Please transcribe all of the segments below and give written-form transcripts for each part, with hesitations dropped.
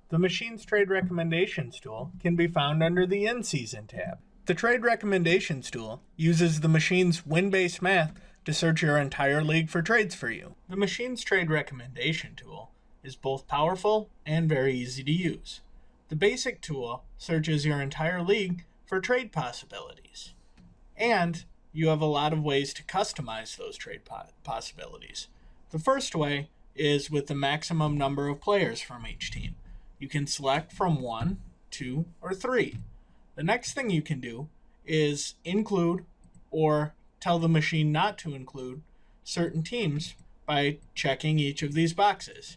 The Machines Trade Recommendations tool can be found under the In-Season tab. The Trade Recommendations tool uses the Machines win-based math to search your entire league for trades for you. The Machines Trade Recommendation tool is both powerful and very easy to use. The basic tool searches your entire league for trade possibilities, and you have a lot of ways to customize those trade possibilities. The first way is with the maximum number of players from each team. You can select from 1, 2, or 3. The next thing you can do is include or tell the machine not to include certain teams by checking each of these boxes.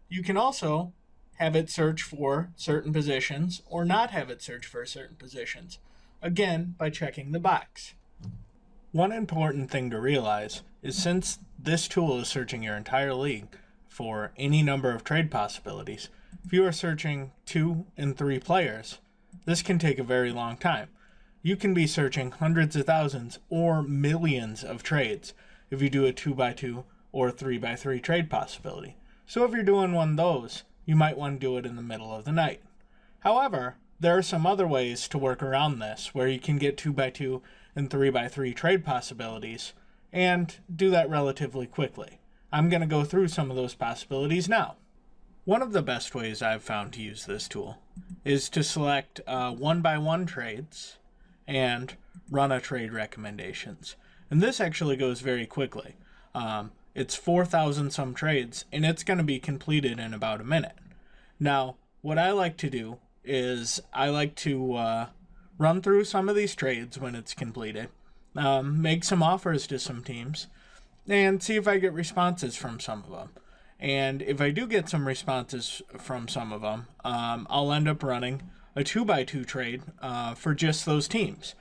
You can also have it search for certain positions or not have it search for certain positions, again by checking the box. One important thing to realize is since this tool is searching your entire league for any number of trade possibilities, if you are searching 2 and 3 players, this can take a very long time. You can be searching hundreds of thousands or millions of trades if you do a 2x2 or 3x3 trade possibility. So if you're doing one of those, you might want to do it in the middle of the night. However, there are some other ways to work around this where you can get 2x2 and 3x3 trade possibilities and do that relatively quickly. I'm going to go through some of those possibilities now. One of the best ways I've found to use this tool is to select 1x1 trades and run a trade recommendations. And this actually goes very quickly. It's 4,000 some trades and it's going to be completed in about a minute. Now, what I like to do is I like to run through some of these trades when it's completed, make some offers to some teams, and see if I get responses from some of them. And if I do get some responses from some of them, I'll end up running a 2x2 trade for just those teams.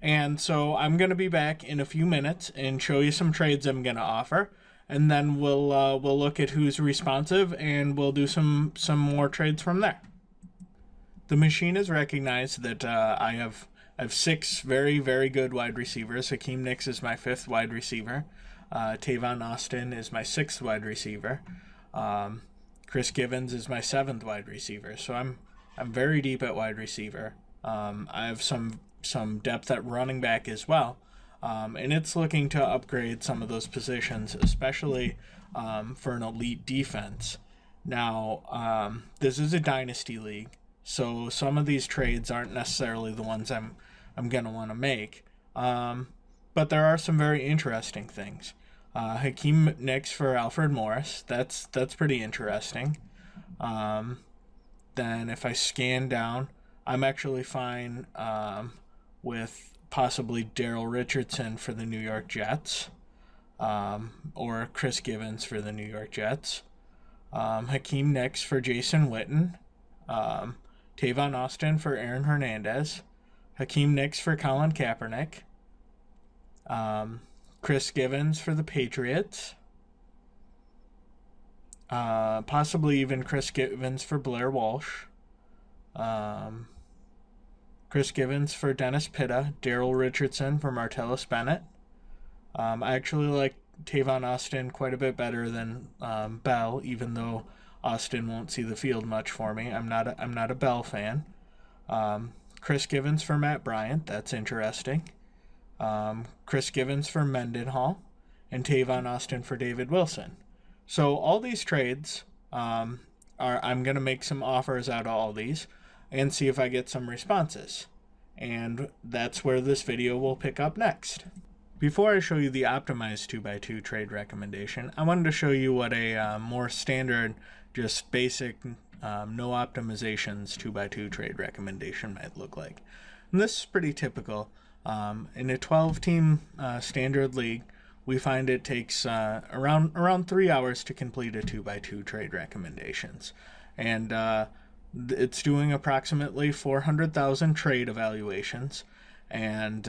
And so I'm going to be back in a few minutes and show you some trades I'm going to offer, and then we'll look at who's responsive and we'll do some more trades from there. The machine has recognized that I have 6 very, very good wide receivers. Hakeem Nicks is my 5th wide receiver. Tavon Austin is my 6th wide receiver. Chris Givens is my 7th wide receiver. So I'm very deep at wide receiver. I have some depth at running back as well. And it's looking to upgrade some of those positions, especially for an elite defense. Now, this is a dynasty league, so some of these trades aren't necessarily the ones I'm going to want to make. But there are some very interesting things. Hakeem Nicks for Alfred Morris, that's pretty interesting. Then if I scan down, I'm actually fine with possibly Daryl Richardson for the New York Jets, or Chris Givens for the New York Jets, Hakeem Nicks for Jason Witten, Tavon Austin for Aaron Hernandez, Hakeem Nicks for Colin Kaepernick, Chris Givens for the Patriots, possibly even Chris Givens for Blair Walsh, Chris Givens for Dennis Pitta, Daryl Richardson for Martellus Bennett. I actually like Tavon Austin quite a bit better than Bell, even though Austin won't see the field much for me. I'm not a Bell fan. Chris Givens for Matt Bryant, that's interesting. Chris Givens for Mendenhall, and Tavon Austin for David Wilson. So all these trades I'm going to make some offers out of all these and see if I get some responses. And that's where this video will pick up next. Before I show you the optimized 2x2 trade recommendation, I wanted to show you what a more standard, just basic, no optimizations 2x2 trade recommendation might look like. And this is pretty typical. In a 12-team standard league, we find it takes around 3 hours to complete a 2x2 trade recommendations. And it's doing approximately 400,000 trade evaluations, and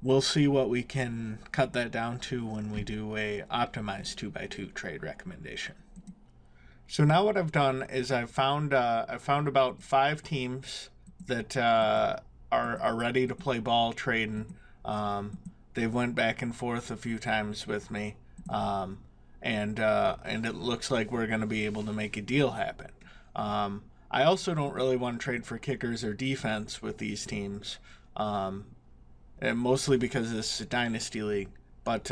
we'll see what we can cut that down to when we do a optimized 2x2 trade recommendation. So now what I've done is I've found about 5 teams that are ready to play ball trading. They've went back and forth a few times with me, and it looks like we're going to be able to make a deal happen. I also don't really want to trade for kickers or defense with these teams, and mostly because this is a dynasty league. But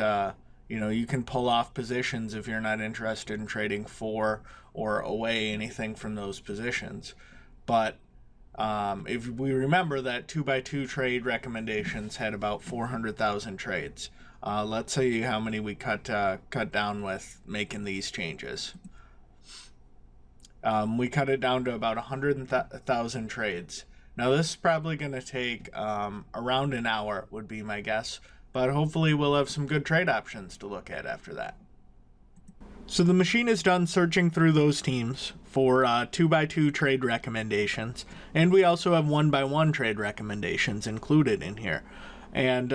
you can pull off positions if you're not interested in trading for or away anything from those positions. But if we remember that 2x2 trade recommendations had about 400,000 trades, let's see how many we cut down with making these changes. We cut it down to about 100,000 trades. Now this is probably going to take around an hour, would be my guess, but hopefully we'll have some good trade options to look at after that. So the machine is done searching through those teams for 2x2 trade recommendations, and we also have 1x1 trade recommendations included in here. And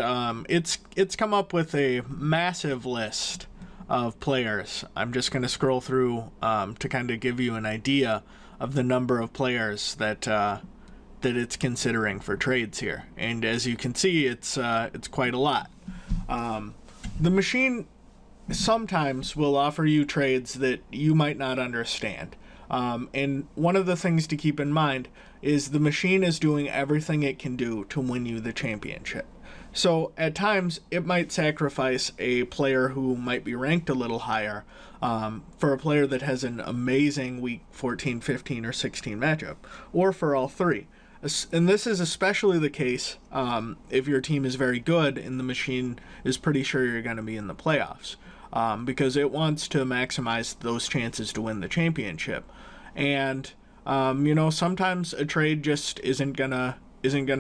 it's come up with a massive list of players. I'm just going to scroll through to kind of give you an idea of the number of players that it's considering for trades here. And as you can see, it's quite a lot. The machine sometimes will offer you trades that you might not understand. And one of the things to keep in mind is the machine is doing everything it can do to win you the championship. So at times it might sacrifice a player who might be ranked a little higher for a player that has an amazing week 14, 15, or 16 matchup, or for all three. And this is especially the case if your team is very good and the machine is pretty sure you're going to be in the playoffs, because it wants to maximize those chances to win the championship. And sometimes a trade just isn't gonna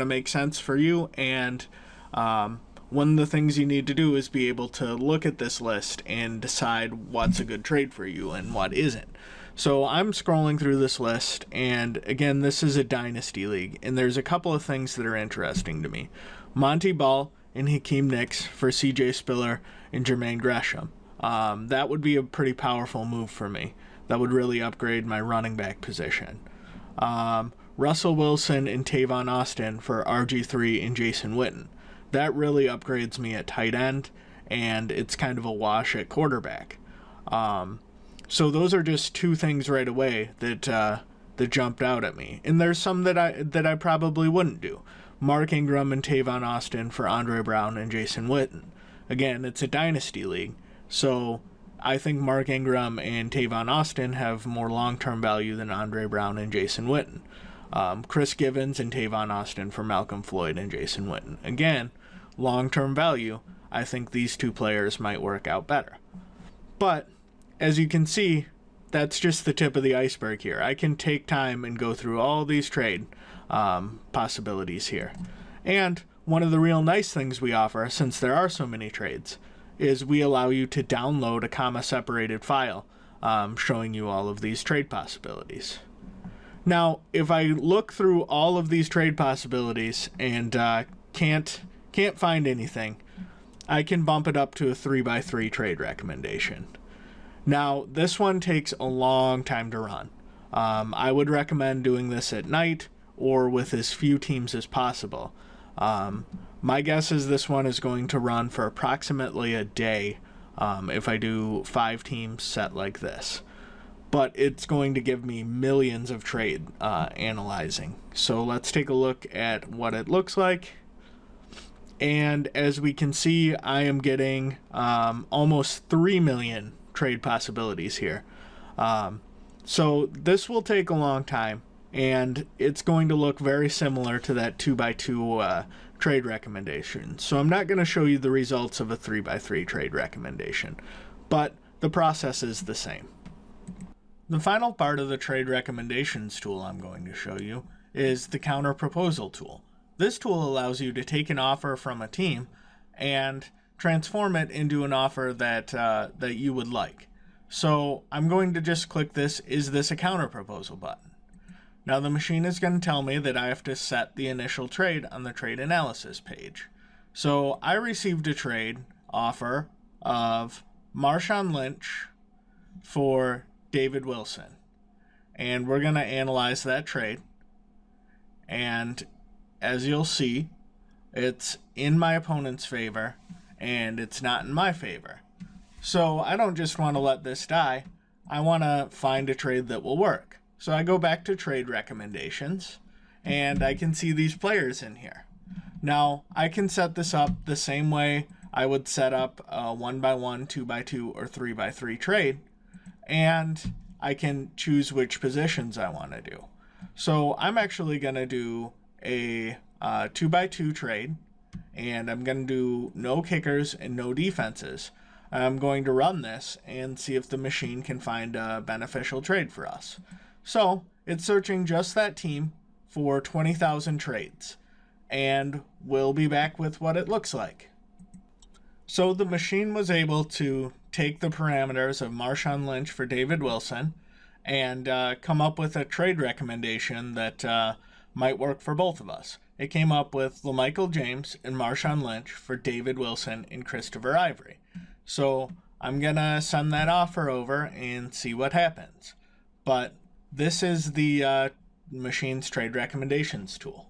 make sense for you. And one of the things you need to do is be able to look at this list and decide what's a good trade for you and what isn't. So I'm scrolling through this list, and again, this is a dynasty league, and there's a couple of things that are interesting to me. Monty Ball and Hakeem Nicks for C.J. Spiller and Jermaine Gresham. That would be a pretty powerful move for me. That would really upgrade my running back position. Russell Wilson and Tavon Austin for RG3 and Jason Witten. That really upgrades me at tight end, and it's kind of a wash at quarterback. So those are just two things right away that jumped out at me. And there's some that I probably wouldn't do. Mark Ingram and Tavon Austin for Andre Brown and Jason Witten. Again, it's a dynasty league, so I think Mark Ingram and Tavon Austin have more long-term value than Andre Brown and Jason Witten. Chris Givens and Tavon Austin for Malcolm Floyd and Jason Witten. Again, long-term value. I think these two players might work out better. But as you can see, that's just the tip of the iceberg here. I can take time and go through all these trade possibilities here. And one of the real nice things we offer, since there are so many trades, is we allow you to download a comma-separated file showing you all of these trade possibilities. Now, if I look through all of these trade possibilities and can't find anything, I can bump it up to a 3x3 trade recommendation. Now, this one takes a long time to run. I would recommend doing this at night or with as few teams as possible. My guess is this one is going to run for approximately a day if I do 5 teams set like this. But it's going to give me millions of trade analyzing. So let's take a look at what it looks like. And as we can see, I am getting almost 3 million trade possibilities here. So this will take a long time, and it's going to look very similar to that 2x2 trade recommendation. So I'm not going to show you the results of a 3x3 trade recommendation, but the process is the same. The final part of the trade recommendations tool I'm going to show you is the counter proposal tool. This tool allows you to take an offer from a team and transform it into an offer that you would like. So I'm going to just click this "Is this a counter proposal?" button. Now the machine is going to tell me that I have to set the initial trade on the trade analysis page. So I received a trade offer of Marshawn Lynch for David Wilson. And we're going to analyze that trade. And as you'll see, it's in my opponent's favor and it's not in my favor. So I don't just want to let this die. I want to find a trade that will work. So I go back to trade recommendations and I can see these players in here. Now I can set this up the same way I would set up a 1x1, 2x2, or 3x3 trade, and I can choose which positions I want to do. So I'm actually going to do a 2x2 trade, and I'm going to do no kickers and no defenses. I'm going to run this and see if the machine can find a beneficial trade for us. So it's searching just that team for 20,000 trades, and we'll be back with what it looks like. So the machine was able to take the parameters of Marshawn Lynch for David Wilson and come up with a trade recommendation that might work for both of us. It came up with LaMichael James and Marshawn Lynch for David Wilson and Christopher Ivory. So I'm going to send that offer over and see what happens. But this is the machine's trade recommendations tool.